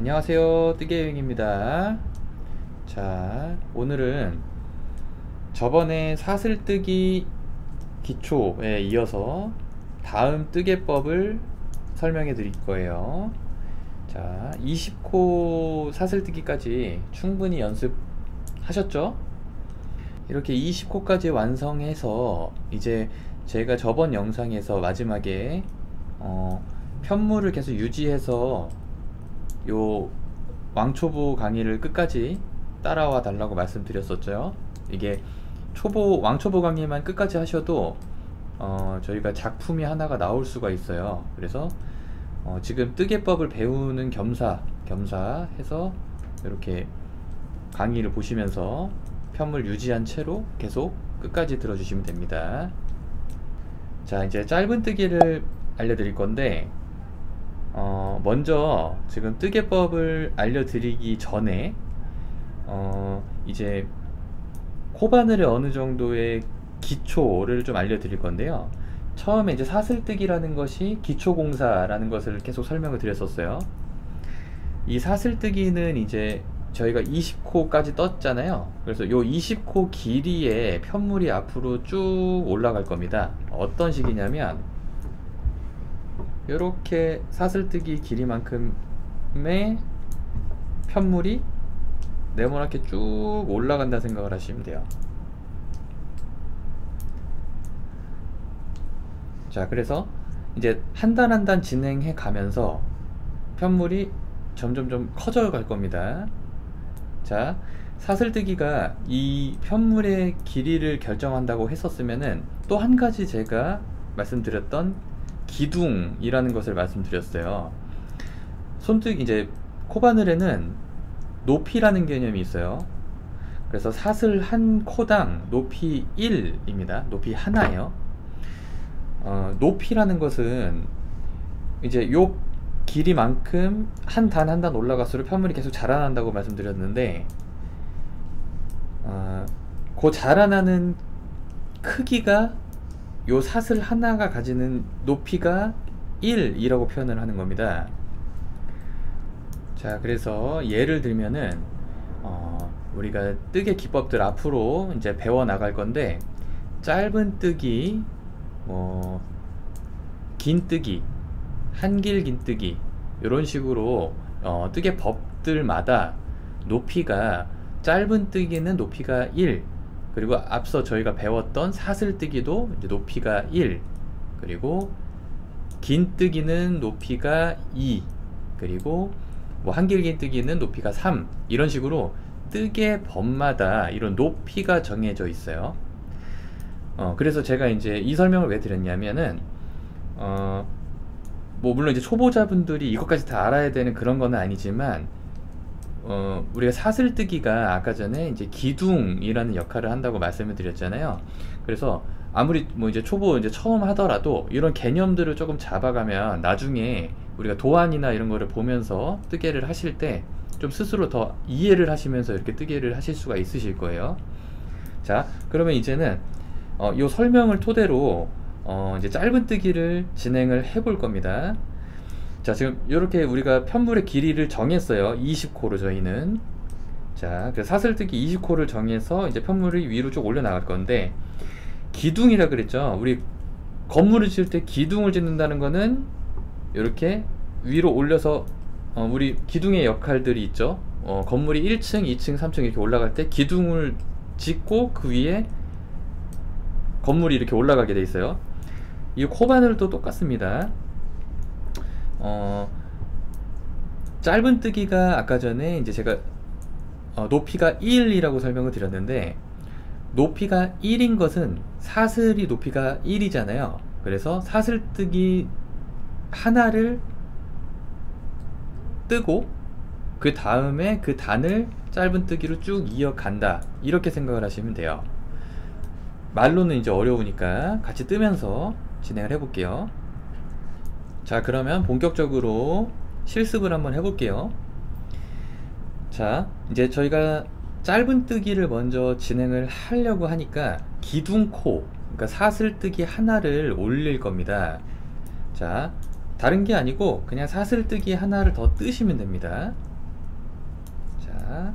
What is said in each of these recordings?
안녕하세요, 뜨개여행입니다. 자, 오늘은 저번에 사슬뜨기 기초에 이어서 다음 뜨개법을 설명해 드릴 거예요. 자, 20코 사슬뜨기까지 충분히 연습하셨죠? 이렇게 20코까지 완성해서 이제 제가 저번 영상에서 마지막에 편물을 계속 유지해서 요 왕초보 강의를 끝까지 따라와 달라고 말씀드렸었죠. 이게 왕초보 강의만 끝까지 하셔도 저희가 작품이 하나가 나올 수가 있어요. 그래서 지금 뜨개법을 배우는 겸사 해서 이렇게 강의를 보시면서 편물 유지한 채로 계속 끝까지 들어주시면 됩니다. 자, 이제 짧은 뜨기를 알려드릴 건데 먼저 지금 뜨개법을 알려드리기 전에 이제 코바늘의 어느 정도의 기초를 좀 알려드릴 건데요. 처음에 이제 사슬뜨기라는 것이 기초공사라는 것을 계속 설명을 드렸었어요. 이 사슬뜨기는 이제 저희가 20코까지 떴잖아요. 그래서 요 20코 길이의 편물이 앞으로 쭉 올라갈 겁니다. 어떤 식이냐면 이렇게 사슬뜨기 길이만큼의 편물이 네모나게 쭉 올라간다 생각을 하시면 돼요. 자, 그래서 이제 한 단 한 단 진행해 가면서 편물이 점점 좀 커져 갈 겁니다. 자, 사슬뜨기가 이 편물의 길이를 결정한다고 했었으면은 또 한 가지 제가 말씀드렸던 기둥이라는 것을 말씀드렸어요. 손뜨기 이제 코바늘에는 높이라는 개념이 있어요. 그래서 사슬 한 코당 높이 1입니다. 높이 하나예요. 높이라는 것은 이제 요 길이만큼 한 단 한 단 올라갈수록 편물이 계속 자라난다고 말씀드렸는데 그 자라나는 크기가 요 사슬 하나가 가지는 높이가 1이라고 표현을 하는 겁니다. 자, 그래서 예를 들면은 우리가 뜨개 기법들 앞으로 이제 배워 나갈 건데 짧은 뜨기, 긴 뜨기, 한길 긴 뜨기 이런 식으로 뜨개 법들마다 높이가 짧은 뜨기는 높이가 1, 그리고 앞서 저희가 배웠던 사슬뜨기도 이제 높이가 1, 그리고 긴 뜨기는 높이가 2, 그리고 뭐 한길긴 뜨기는 높이가 3, 이런 식으로 뜨개 법마다 이런 높이가 정해져 있어요. 그래서 제가 이제 이 설명을 왜 드렸냐면은 뭐 물론 이제 초보자분들이 이것까지 다 알아야 되는 그런 거는 아니지만 우리가 사슬뜨기가 아까 전에 이제 기둥이라는 역할을 한다고 말씀을 드렸잖아요. 그래서 아무리 뭐 이제 초보 이제 처음 하더라도 이런 개념들을 조금 잡아가면 나중에 우리가 도안이나 이런 거를 보면서 뜨개를 하실 때 좀 스스로 더 이해를 하시면서 이렇게 뜨개를 하실 수가 있으실 거예요. 자, 그러면 이제는 이 설명을 토대로 이제 짧은 뜨기를 진행을 해 볼 겁니다. 자, 지금 이렇게 우리가 편물의 길이를 정했어요. 20코로 저희는. 자, 그래서 사슬뜨기 20코를 정해서 이제 편물이 위로 쭉 올려 나갈 건데, 기둥이라 그랬죠. 우리 건물을 지을 때 기둥을 짓는다는 거는 이렇게 위로 올려서 우리 기둥의 역할들이 있죠. 건물이 1층, 2층, 3층 이렇게 올라갈 때 기둥을 짓고 그 위에 건물이 이렇게 올라가게 돼 있어요. 이 코바늘도 똑같습니다. 짧은 뜨기가 아까 전에 이제 제가 높이가 1이라고 설명을 드렸는데, 높이가 1인 것은 사슬이 높이가 1이잖아요. 그래서 사슬뜨기 하나를 뜨고 그 다음에 그 단을 짧은 뜨기로 쭉 이어간다, 이렇게 생각을 하시면 돼요. 말로는 이제 어려우니까 같이 뜨면서 진행을 해 볼게요. 자, 그러면 본격적으로 실습을 한번 해 볼게요. 자, 이제 저희가 짧은 뜨기를 먼저 진행을 하려고 하니까 기둥코, 그러니까 사슬뜨기 하나를 올릴 겁니다. 자, 다른 게 아니고 그냥 사슬뜨기 하나를 더 뜨시면 됩니다. 자,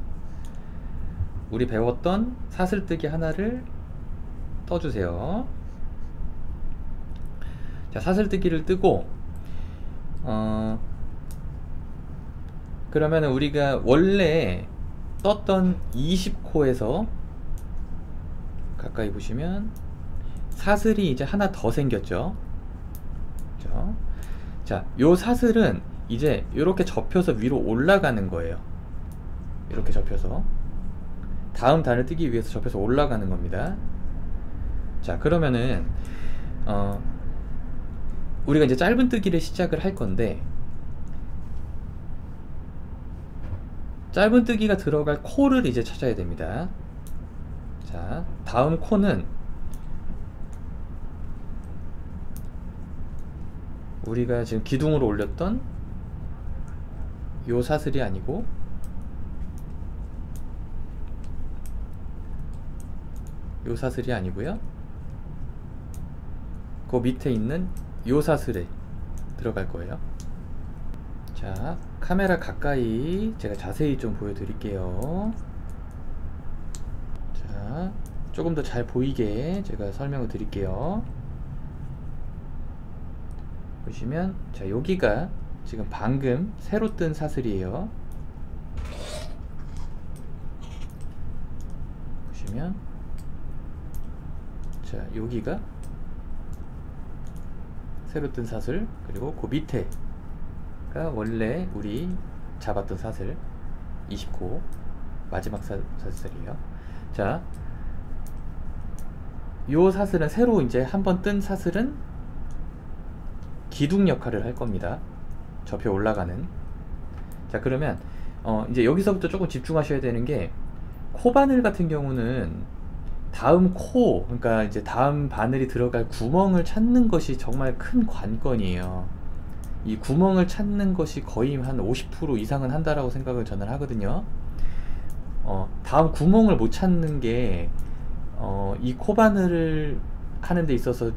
우리 배웠던 사슬뜨기 하나를 떠주세요. 자, 사슬뜨기를 뜨고 그러면 우리가 원래 떴던 20코에서 가까이 보시면 사슬이 이제 하나 더 생겼죠. 그렇죠? 자, 요 사슬은 이제 이렇게 접혀서 위로 올라가는 거예요. 이렇게 접혀서 다음 단을 뜨기 위해서 접혀서 올라가는 겁니다. 자, 그러면은 우리가 이제 짧은 뜨기를 시작을 할 건데, 짧은 뜨기가 들어갈 코를 이제 찾아야 됩니다. 자, 다음 코는 우리가 지금 기둥으로 올렸던 요 사슬이 아니고 요 사슬이 아니고요, 그 밑에 있는 요 사슬에 들어갈 거예요. 자, 카메라 가까이 제가 자세히 좀 보여드릴게요. 자, 조금 더 잘 보이게 제가 설명을 드릴게요. 보시면, 자, 여기가 지금 방금 새로 뜬 사슬이에요. 보시면, 자, 여기가 새로 뜬 사슬, 그리고 그 밑에가 원래 우리 잡았던 사슬 20코 마지막 사슬이에요. 자, 요 사슬은 새로 이제 한번 뜬 사슬은 기둥 역할을 할 겁니다. 접혀 올라가는. 자, 그러면 이제 여기서부터 조금 집중하셔야 되는 게, 코바늘 같은 경우는 다음 코, 그러니까 이제 다음 바늘이 들어갈 구멍을 찾는 것이 정말 큰 관건이에요. 이 구멍을 찾는 것이 거의 한 50% 이상은 한다라고 생각을 저는 하거든요. 다음 구멍을 못 찾는 게 이 코바늘을 하는 데 있어서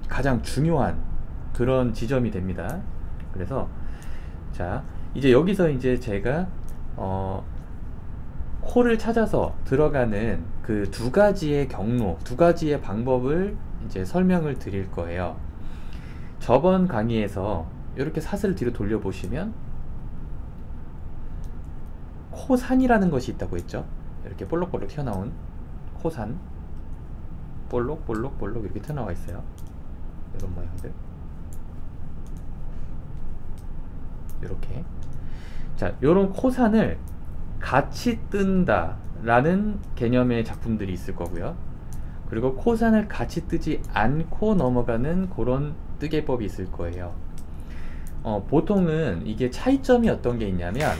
가장 중요한 그런 지점이 됩니다. 그래서 자, 이제 여기서 이제 제가 코를 찾아서 들어가는 그 두 가지의 경로, 두 가지의 방법을 이제 설명을 드릴 거예요. 저번 강의에서 이렇게 사슬을 뒤로 돌려보시면 코산이라는 것이 있다고 했죠. 이렇게 볼록볼록 튀어나온 코산, 볼록볼록 이렇게 튀어나와 있어요. 이런 모양들, 이렇게. 자, 요런 코산을 같이 뜬다 라는 개념의 작품들이 있을 거고요. 그리고 코산을 같이 뜨지 않고 넘어가는 그런 뜨개법이 있을 거예요. 보통은 이게 차이점이 어떤 게 있냐면,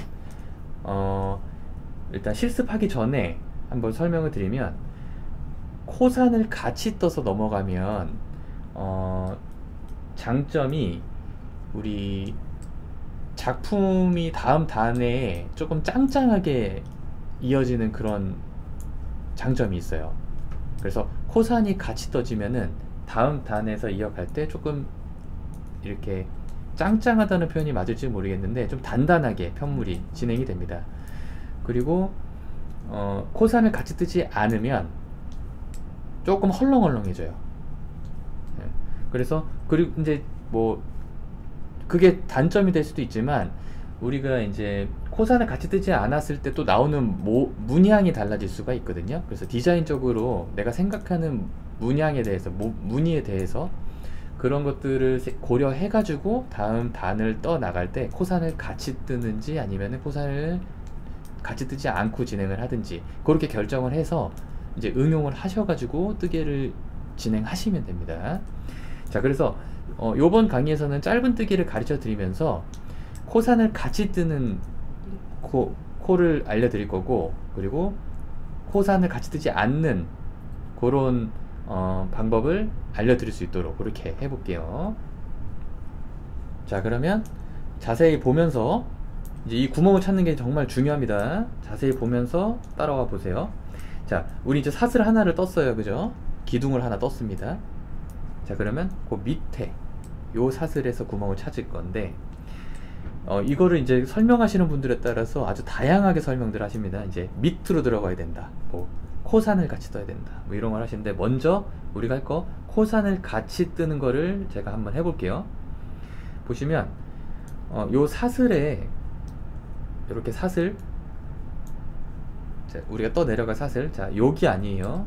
일단 실습하기 전에 한번 설명을 드리면, 코산을 같이 떠서 넘어가면 장점이, 우리 작품이 다음 단에 조금 짱짱하게 이어지는 그런 장점이 있어요. 그래서 코산이 같이 떠지면은 다음 단에서 이어갈 때 조금 이렇게 짱짱하다는 표현이 맞을지 모르겠는데 좀 단단하게 편물이 진행이 됩니다. 그리고 코산을 같이 뜨지 않으면 조금 헐렁헐렁해져요. 네. 그래서, 그리고 이제 뭐 그게 단점이 될 수도 있지만, 우리가 이제 코산을 같이 뜨지 않았을 때 또 나오는 문양이 달라질 수가 있거든요. 그래서 디자인적으로 내가 생각하는 문양에 대해서, 무늬에 대해서 그런 것들을 고려해 가지고 다음 단을 떠 나갈 때 코산을 같이 뜨는지 아니면 코산을 같이 뜨지 않고 진행을 하든지, 그렇게 결정을 해서 이제 응용을 하셔가지고 뜨개를 진행하시면 됩니다. 자, 그래서 요번 강의에서는 짧은 뜨개를 가르쳐 드리면서 코산을 같이 뜨는 코를 알려드릴 거고, 그리고 코산을 같이 뜨지 않는 그런 방법을 알려드릴 수 있도록 그렇게 해볼게요. 자, 그러면 자세히 보면서, 이제 이 구멍을 찾는 게 정말 중요합니다. 자세히 보면서 따라와 보세요. 자, 우리 이제 사슬 하나를 떴어요, 그죠? 기둥을 하나 떴습니다. 자, 그러면 그 밑에 요 사슬에서 구멍을 찾을 건데, 이거를 이제 설명하시는 분들에 따라서 아주 다양하게 설명들 하십니다. 이제 밑으로 들어가야 된다, 뭐 코산을 같이 떠야 된다, 뭐 이런 걸 하시는데, 먼저 우리가 할 거 코산을 같이 뜨는 거를 제가 한번 해볼게요. 보시면 요 사슬에 이렇게 사슬, 자, 우리가 떠 내려갈 사슬, 자 여기 아니에요.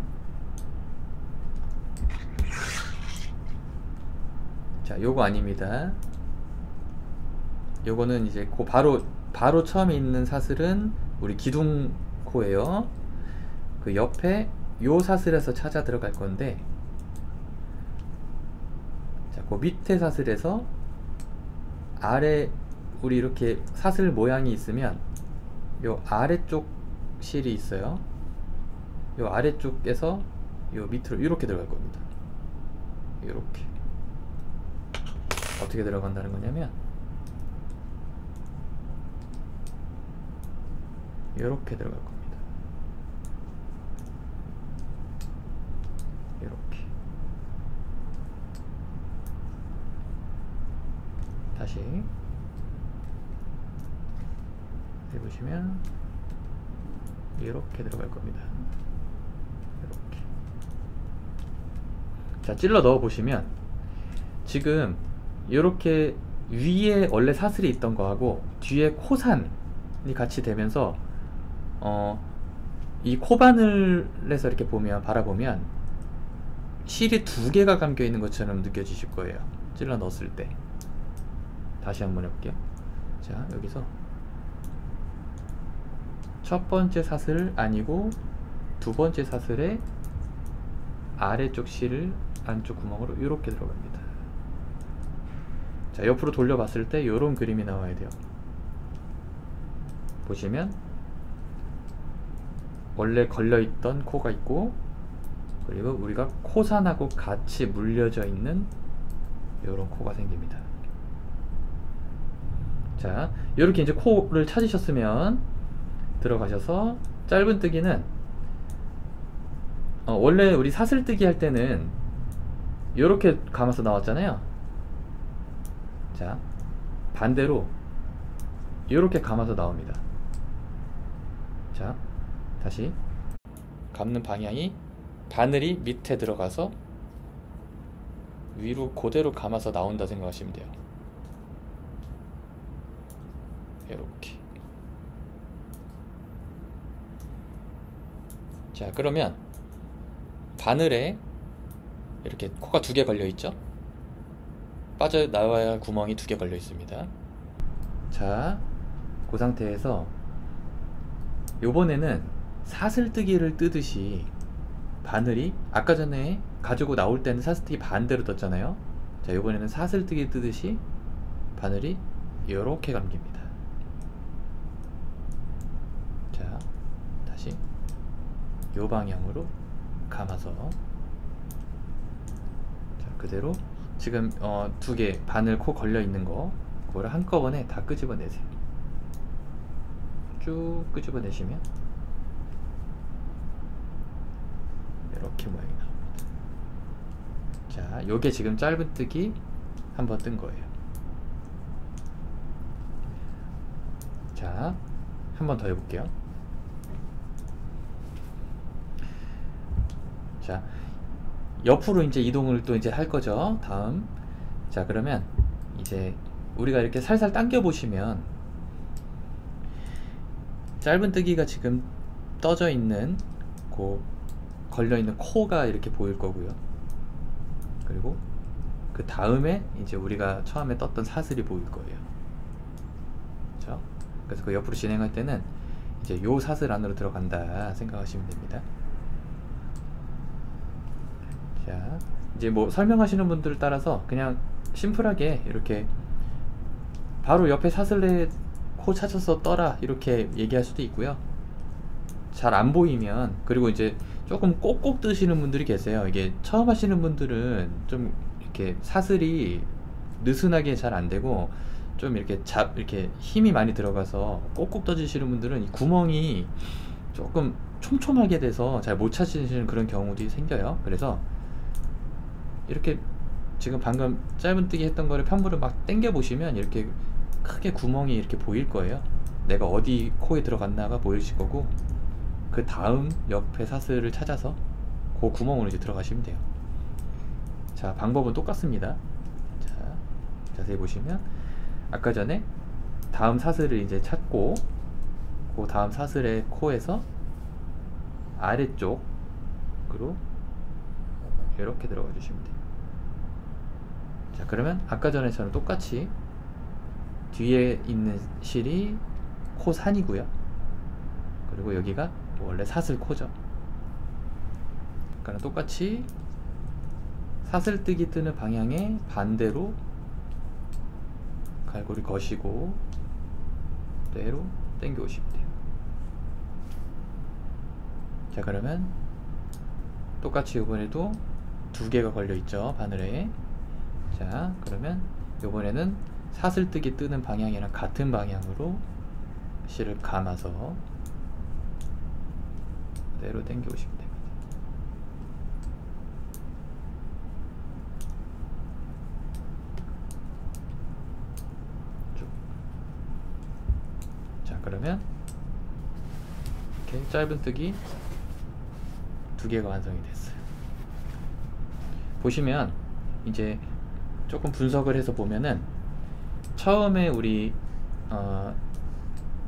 자 요거 아닙니다. 요거는 이제 바로 처음에 있는 사슬은 우리 기둥코예요. 그 옆에 요 사슬에서 찾아 들어갈 건데, 자, 그 밑에 사슬에서 아래, 우리 이렇게 사슬 모양이 있으면 요 아래쪽 실이 있어요. 요 아래쪽에서 요 밑으로 이렇게 들어갈 겁니다. 이렇게 어떻게 들어간다는 거냐면, 이렇게 들어갈 겁니다. 이렇게. 다시 해보시면 이렇게 들어갈 겁니다. 이렇게. 자, 찔러 넣어 보시면 지금 이렇게 위에 원래 사슬이 있던 거하고 뒤에 코산이 같이 되면서 이 코바늘에서 이렇게 보면, 바라보면 실이 두 개가 감겨 있는 것처럼 느껴지실 거예요. 찔러 넣었을 때. 다시 한번 해볼게요. 자, 여기서 첫 번째 사슬 아니고 두 번째 사슬에 아래쪽 실을 안쪽 구멍으로 이렇게 들어갑니다. 자, 옆으로 돌려봤을 때 이런 그림이 나와야 돼요. 보시면 원래 걸려있던 코가 있고, 그리고 우리가 코산하고 같이 물려져 있는 이런 코가 생깁니다. 자, 이렇게 이제 코를 찾으셨으면 들어가셔서, 짧은뜨기는 원래 우리 사슬뜨기 할 때는 이렇게 감아서 나왔잖아요. 자, 반대로 이렇게 감아서 나옵니다. 자, 다시 감는 방향이 바늘이 밑에 들어가서 위로 그대로 감아서 나온다 생각하시면 돼요. 이렇게. 자, 그러면 바늘에 이렇게 코가 두 개 걸려 있죠? 빠져나와야 할 구멍이 두 개 걸려 있습니다. 자, 그 상태에서 요번에는 사슬뜨기를 뜨듯이 바늘이, 아까 전에 가지고 나올 때는 사슬뜨기 반대로 떴잖아요. 자, 요번에는 사슬뜨기 뜨듯이 바늘이 이렇게 감깁니다. 자, 다시 요 방향으로 감아서, 자, 그대로 지금 두 개 바늘 코 걸려 있는 거, 그거를 한꺼번에 다 끄집어내세요. 쭉 끄집어내시면 이렇게 모양이 나옵니다. 자, 요게 지금 짧은뜨기 한번 뜬 거예요. 자, 한 번 더 해볼게요. 자, 옆으로 이제 이동을 또 이제 할 거죠. 다음. 자, 그러면 이제 우리가 이렇게 살살 당겨 보시면 짧은뜨기가 지금 떠져 있는, 걸려 있는 코가 이렇게 보일 거고요. 그리고 그 다음에 이제 우리가 처음에 떴던 사슬이 보일 거예요. 그렇죠? 그래서 그 옆으로 진행할 때는 이제 요 사슬 안으로 들어간다 생각하시면 됩니다. 자, 이제 뭐 설명하시는 분들 따라서 그냥 심플하게 이렇게 바로 옆에 사슬에 코 찾아서 떠라 이렇게 얘기할 수도 있고요. 잘 안 보이면, 그리고 이제 조금 꼭꼭 뜨시는 분들이 계세요. 이게 처음 하시는 분들은 좀 이렇게 사슬이 느슨하게 잘 안 되고, 좀 이렇게 이렇게 힘이 많이 들어가서 꼭꼭 떠지시는 분들은 이 구멍이 조금 촘촘하게 돼서 잘 못 찾으시는 그런 경우도 생겨요. 그래서 이렇게 지금 방금 짧은뜨기 했던 거를 편물을 막 당겨 보시면 이렇게 크게 구멍이 이렇게 보일 거예요. 내가 어디 코에 들어갔나가 보이실 거고, 그 다음 옆에 사슬을 찾아서 그 구멍으로 이제 들어가시면 돼요. 자, 방법은 똑같습니다. 자, 자세히 보시면 아까 전에 다음 사슬을 이제 찾고, 그 다음 사슬의 코에서 아래쪽으로 이렇게 들어가 주시면 돼요. 자, 그러면 아까 전에처럼 똑같이 뒤에 있는 실이 코산이고요. 그리고 여기가 원래 사슬 코죠. 그러니까 똑같이 사슬뜨기 뜨는 방향에 반대로 갈고리 거시고 그대로 당겨 오시면 돼요. 자, 그러면 똑같이 이번에도 두 개가 걸려 있죠, 바늘에. 자, 그러면 이번에는 사슬뜨기 뜨는 방향이랑 같은 방향으로 실을 감아서 그대로 당겨 오시면 됩니다. 쭉. 자, 그러면 이렇게 짧은뜨기 두 개가 완성이 됐어요. 보시면 이제 조금 분석을 해서 보면은 처음에 우리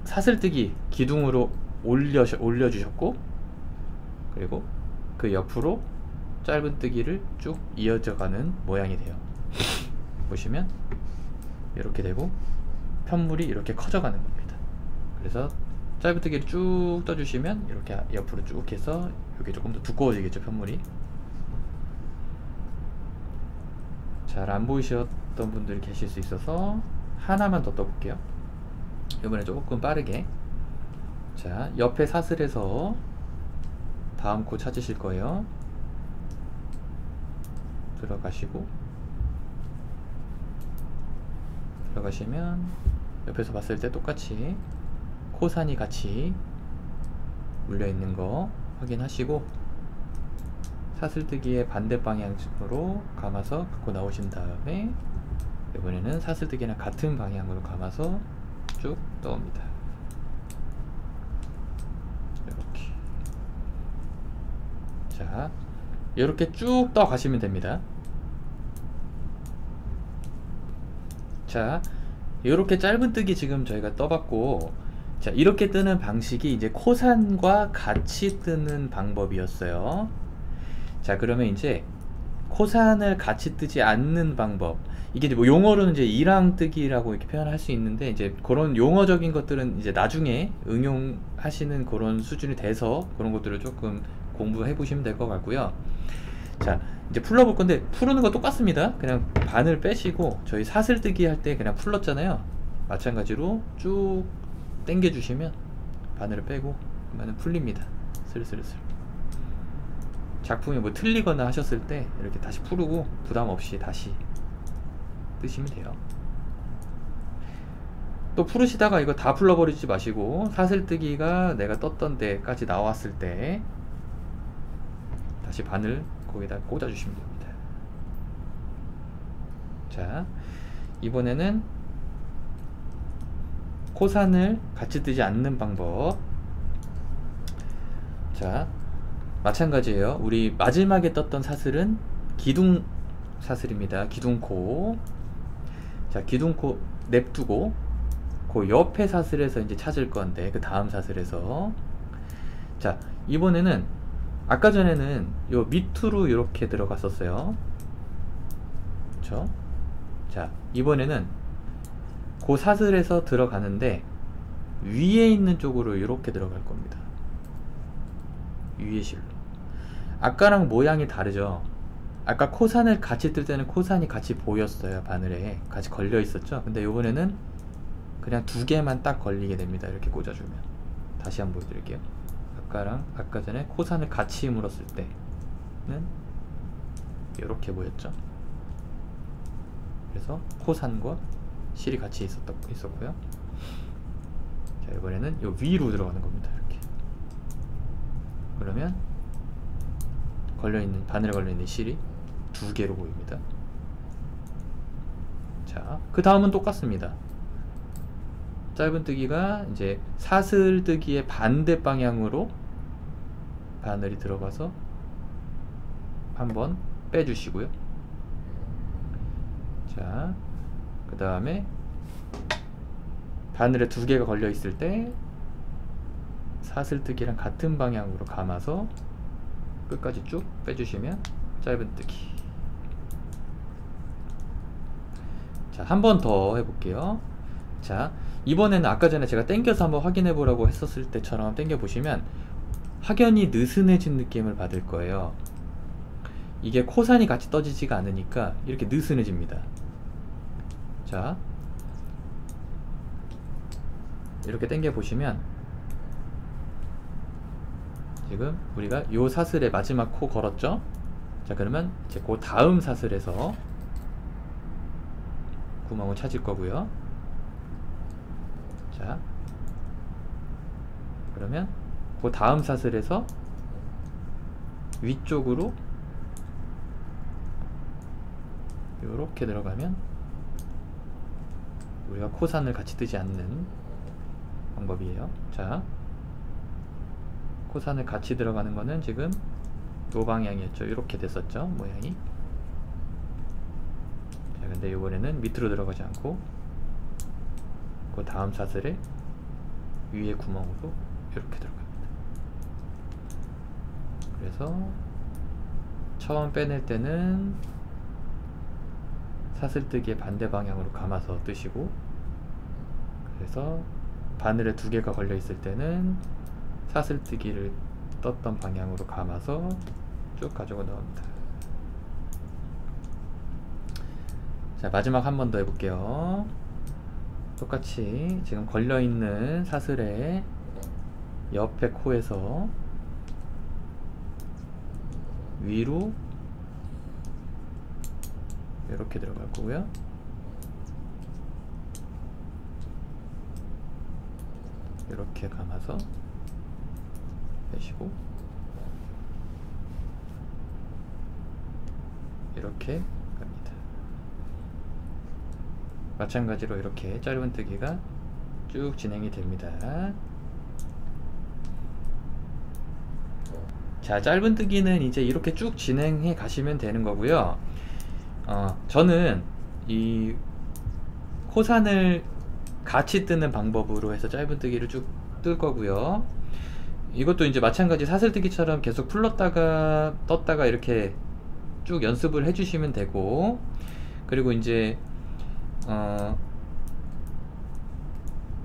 사슬뜨기 기둥으로 올려주셨고, 그리고 그 옆으로 짧은뜨기를 쭉 이어져가는 모양이 돼요. 보시면 이렇게 되고 편물이 이렇게 커져가는 겁니다. 그래서 짧은뜨기를 쭉 떠주시면 이렇게 옆으로 쭉 해서 여기 조금 더 두꺼워지겠죠, 편물이. 잘 안 보이셨던 분들이 계실 수 있어서 하나만 더 떠볼게요. 이번에 조금 빠르게. 자, 옆에 사슬에서 다음 코 찾으실 거예요. 들어가시면 옆에서 봤을 때 똑같이 코산이 같이 물려 있는 거 확인하시고, 사슬뜨기의 반대 방향으로 감아서 갖고 나오신 다음에 이번에는 사슬뜨기랑 같은 방향으로 감아서 쭉 떠옵니다. 이렇게. 자, 이렇게 쭉 떠 가시면 됩니다. 자, 이렇게 짧은뜨기 지금 저희가 떠봤고, 자, 이렇게 뜨는 방식이 이제 코산과 같이 뜨는 방법이었어요. 자, 그러면 이제 코산을 같이 뜨지 않는 방법, 이게 뭐 용어로는 이제 일항뜨기라고 이렇게 표현할 수 있는데, 이제 그런 용어적인 것들은 이제 나중에 응용하시는 그런 수준이 돼서 그런 것들을 조금 공부해 보시면 될 것 같고요. 자, 이제 풀러볼 건데, 풀는 거 똑같습니다. 그냥 바늘 빼시고, 저희 사슬뜨기 할 때 그냥 풀렀잖아요. 마찬가지로 쭉 당겨 주시면 바늘을 빼고 그러면 풀립니다. 슬슬슬. 작품이 뭐 틀리거나 하셨을 때 이렇게 다시 풀고 부담 없이 다시 뜨시면 돼요. 또 풀으시다가 이거 다 풀러버리지 마시고, 사슬뜨기가 내가 떴던 데까지 나왔을 때 다시 바늘 거기다 꽂아 주시면 됩니다. 자, 이번에는 코산을 같이 뜨지 않는 방법. 자, 마찬가지예요. 우리 마지막에 떴던 사슬은 기둥 사슬입니다. 기둥코. 자, 기둥코 냅두고 그 옆에 사슬에서 이제 찾을 건데, 그 다음 사슬에서. 자, 이번에는 아까 전에는 요 밑으로 이렇게 들어갔었어요. 그쵸? 자, 이번에는 그 사슬에서 들어가는데 위에 있는 쪽으로 이렇게 들어갈 겁니다. 위에 실로. 아까랑 모양이 다르죠? 아까 코산을 같이 뜰 때는 코산이 같이 보였어요. 바늘에 같이 걸려 있었죠? 근데 요번에는 그냥 두 개만 딱 걸리게 됩니다. 이렇게 꽂아주면. 다시 한번 보여드릴게요. 아까 전에 코산을 같이 물었을 때는 이렇게 보였죠? 그래서 코산과 실이 같이 있었고요. 자, 이번에는 요 위로 들어가는 겁니다. 이렇게. 그러면 바늘에 걸려있는 실이 두 개로 보입니다. 자, 그 다음은 똑같습니다. 짧은뜨기가 이제 사슬뜨기의 반대 방향으로 바늘이 들어가서 한번 빼주시고요. 자, 그 다음에 바늘에 두 개가 걸려 있을 때 사슬뜨기랑 같은 방향으로 감아서 끝까지 쭉 빼주시면 짧은뜨기. 자, 한 번 더 해볼게요. 자, 이번에는 아까 전에 제가 당겨서 한번 확인해 보라고 했었을 때처럼 당겨 보시면 확연히 느슨해진 느낌을 받을 거예요. 이게 코산이 같이 떠지지가 않으니까 이렇게 느슨해집니다. 자, 이렇게 당겨 보시면 지금 우리가 요 사슬의 마지막 코 걸었죠? 자, 그러면 이제 그 다음 사슬에서 구멍을 찾을 거고요. 자, 그러면 그 다음 사슬에서 위쪽으로 요렇게 들어가면 우리가 코산을 같이 뜨지 않는 방법이에요. 자, 코산을 같이 들어가는 거는 지금 요 방향이었죠. 이렇게 됐었죠, 모양이. 자, 근데 이번에는 밑으로 들어가지 않고 그 다음 사슬에 위에 구멍으로 이렇게 들어갑니다. 그래서 처음 빼낼 때는 사슬뜨기의 반대 방향으로 감아서 뜨시고, 그래서 바늘에 두 개가 걸려 있을 때는 사슬뜨기를 떴던 방향으로 감아서 쭉 가지고 나옵니다. 자, 마지막 한 번 더 해볼게요. 똑같이 지금 걸려있는 사슬의 옆에 코에서 위로 이렇게 들어갈 거고요. 이렇게 감아서 빼시고 이렇게 갑니다. 마찬가지로 이렇게 짧은뜨기가 쭉 진행이 됩니다. 자, 짧은뜨기는 이제 이렇게 쭉 진행해 가시면 되는 거고요. 저는 이 코산을 같이 뜨는 방법으로 해서 짧은뜨기를 쭉 뜰 거고요. 이것도 이제 마찬가지 사슬뜨기처럼 계속 풀렀다가 떴다가 이렇게 쭉 연습을 해주시면 되고, 그리고 이제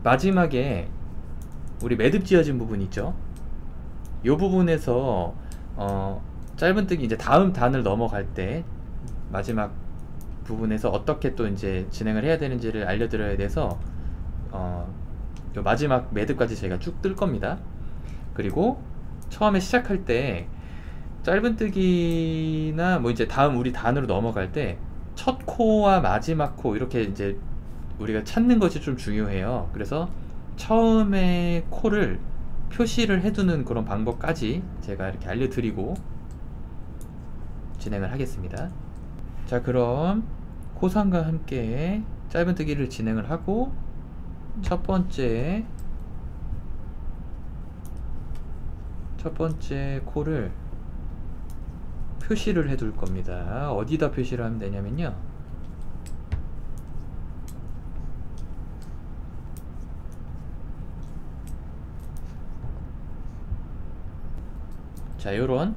마지막에 우리 매듭 지어진 부분 있죠? 이 부분에서 짧은뜨기 이제 다음 단을 넘어갈 때 마지막 부분에서 어떻게 또 이제 진행을 해야 되는지를 알려드려야 돼서 요 마지막 매듭까지 제가 쭉 뜰 겁니다. 그리고 처음에 시작할 때 짧은뜨기나 뭐 이제 다음 우리 단으로 넘어갈 때 첫 코와 마지막 코 이렇게 이제 우리가 찾는 것이 좀 중요해요. 그래서 처음에 코를 표시를 해두는 그런 방법까지 제가 이렇게 알려드리고 진행을 하겠습니다. 자, 그럼 코산과 함께 짧은뜨기를 진행을 하고 첫 번째 코를 표시를 해둘 겁니다. 어디다 표시를 하면 되냐면요, 자, 요런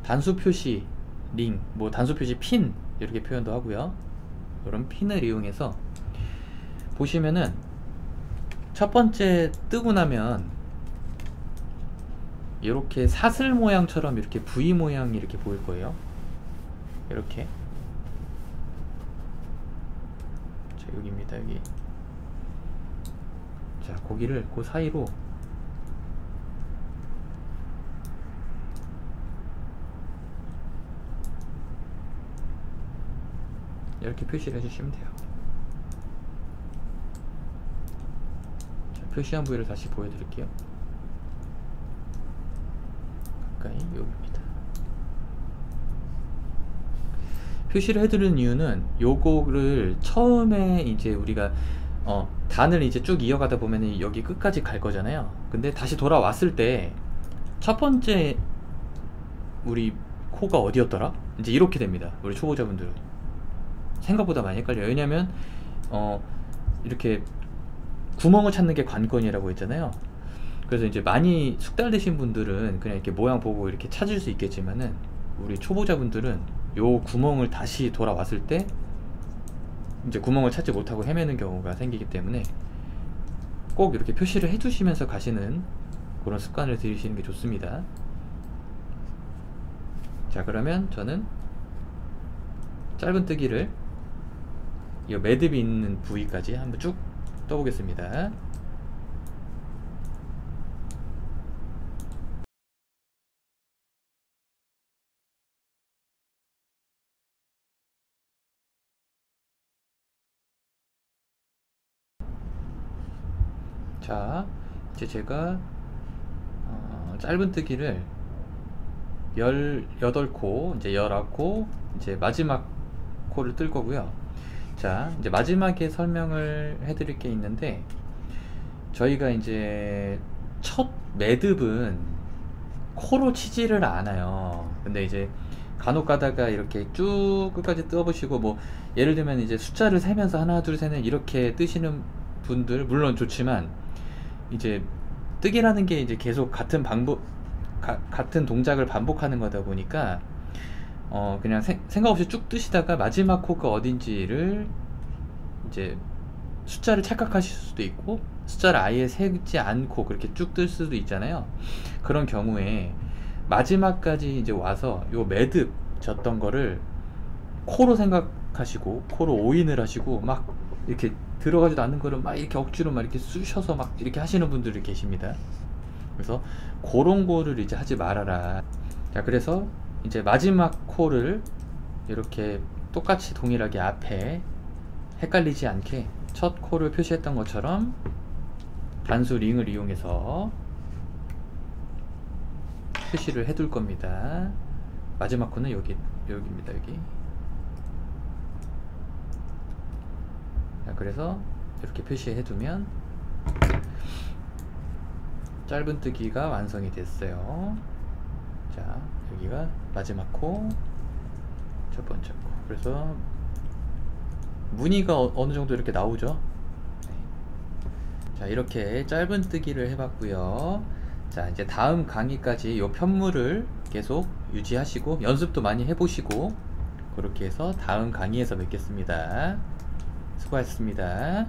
단수 표시 링, 뭐 단수 표시 핀 이렇게 표현도 하고요. 요런 핀을 이용해서 보시면은 첫 번째 뜨고 나면 이렇게 사슬 모양처럼 이렇게 V 모양이 이렇게 보일 거예요. 이렇게. 자, 여기입니다. 여기. 자, 거기를 그 사이로 이렇게 표시를 해주시면 돼요. 자, 표시한 부위를 다시 보여드릴게요. 가까이 여기입니다. 표시를 해두는 이유는 요거를 처음에 이제 우리가 단을 이제 쭉 이어가다 보면 여기 끝까지 갈 거잖아요. 근데 다시 돌아왔을 때 첫 번째 우리 코가 어디였더라? 이제 이렇게 됩니다. 우리 초보자분들은 생각보다 많이 헷갈려요. 왜냐면 이렇게 구멍을 찾는 게 관건이라고 했잖아요. 그래서 이제 많이 숙달되신 분들은 그냥 이렇게 모양 보고 이렇게 찾을 수 있겠지만은, 우리 초보자분들은 요 구멍을 다시 돌아왔을 때 이제 구멍을 찾지 못하고 헤매는 경우가 생기기 때문에 꼭 이렇게 표시를 해 두시면서 가시는 그런 습관을 들이시는 게 좋습니다. 자, 그러면 저는 짧은뜨기를 이 매듭이 있는 부위까지 한번 쭉 떠보겠습니다. 자, 이제 제가 짧은뜨기를 18코, 이제 19코, 이제 마지막 코를 뜰 거고요. 자, 이제 마지막에 설명을 해드릴 게 있는데, 저희가 이제 첫 매듭은 코로 치지를 않아요. 근데 이제 간혹 가다가 이렇게 쭉 끝까지 떠보시고, 뭐 예를 들면 이제 숫자를 세면서 하나 둘 셋 넷 이렇게 뜨시는 분들 물론 좋지만, 이제 뜨기라는 게 이제 계속 같은 같은 동작을 반복하는 거다 보니까 그냥 생각 없이 쭉 뜨시다가 마지막 코가 어딘지를 이제 숫자를 착각하실 수도 있고, 숫자를 아예 세지 않고 그렇게 쭉 뜰 수도 있잖아요. 그런 경우에 마지막까지 이제 와서 요 매듭 졌던 거를 코로 생각하시고 코로 오인을 하시고 막 이렇게 들어가지도 않는 거를 막 이렇게 억지로 막 이렇게 쑤셔서 막 이렇게 하시는 분들이 계십니다. 그래서 그런 거를 이제 하지 말아라. 자, 그래서 이제 마지막 코를 이렇게 똑같이 동일하게 앞에 헷갈리지 않게 첫 코를 표시했던 것처럼 단수 링을 이용해서 표시를 해둘 겁니다. 마지막 코는 여기입니다. 여기. 자, 그래서 이렇게 표시해 두면 짧은뜨기가 완성이 됐어요. 자, 여기가 마지막 코, 첫 번째 코. 그래서 무늬가 어느 정도 이렇게 나오죠. 네. 자, 이렇게 짧은뜨기를 해봤고요. 자, 이제 다음 강의까지 요 편물을 계속 유지하시고 연습도 많이 해보시고, 그렇게 해서 다음 강의에서 뵙겠습니다. 수고하셨습니다.